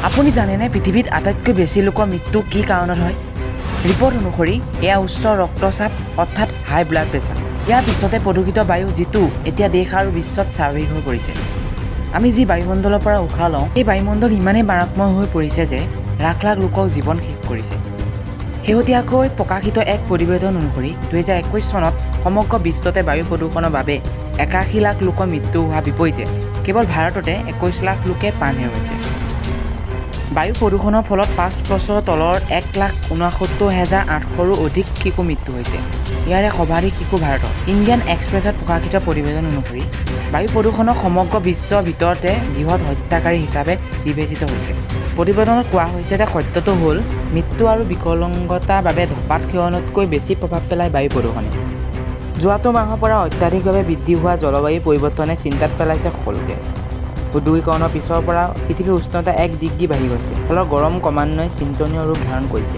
আপুনি জানেনে পৃথিৱীত আটাইতকৈ বেছি লোকৰ মৃত্যু কি কাৰণত হয়? ৰিপৰ্ট অনুসৰি এয়া উচ্চ ৰক্তচাপ অৰ্থাৎ হাই ব্লাড প্ৰেছাৰ। ইয়াৰ পিছতে প্ৰদূষিত বায়ু, যিটো এতিয়া দেশ আৰু বিশ্বত স্বাভাৱিক হৈ পৰিছে। আমি যি বায়ুমণ্ডলৰ পৰা উশাহ লওঁ, এই বায়ুমণ্ডল ইমানেই মাৰাত্মক হৈ পৰিছে যে লাখ লাখ লোকৰ জীৱন শেষ কৰিছে। শেহতীয়াকৈ প্ৰকাশিত এক প্ৰতিবেদন অনুসৰি 2021 চনত সমগ্ৰ বিশ্বতে বায়ু প্ৰদূষণৰ বাবে 81 লাখ লোকৰ মৃত্যু হোৱাৰ বিপৰীতে কেৱল ভাৰততে 21 লাখ লোকে প্ৰাণ হেৰুৱাইছে। বায়ু প্ৰদূষণৰ ফলত 5 বছৰৰ তলৰ 1,69,800ৰো অধিক শিশু মৃত্যু হৈছে। ইয়াৰে সৰ্বাধিক শিশু ভাৰতত। ইণ্ডিয়ান এক্সপ্ৰেছত প্ৰকাশিত প্ৰতিবেদন অনুসৰি বায়ু প্ৰদূষণক সমগ্ৰ বিশ্বৰ ভিতৰতে বৃহৎ হত্যাকাৰী হিচাপে বিবেচিত হৈছে। প্ৰতিবেদনত কোৱা হৈছে যে সত্যটো হ'ল মৃত্যু আৰু বিকলাংগতাৰ বাবে ধঁপাত সেৱনতকৈ বেছি প্ৰভাৱ পেলায় বায়ু প্ৰদূষণে। যোৱাটো মাহৰ পৰা অত্যাধিকভাৱে বৃদ্ধি হোৱা জলবায়ু পৰিৱৰ্তনে চিন্তাত পেলাইছে সকলোকে। উদ্যোগীকৰণৰ পিছৰ পৰা পৃথিৱীৰ উষ্ণতা 1 ডিগ্ৰী বাঢ়ি গৈছে, ফলত গৰম ক্ৰমান্বয়ে চিন্তনীয় ৰূপ ধাৰণ কৰিছে।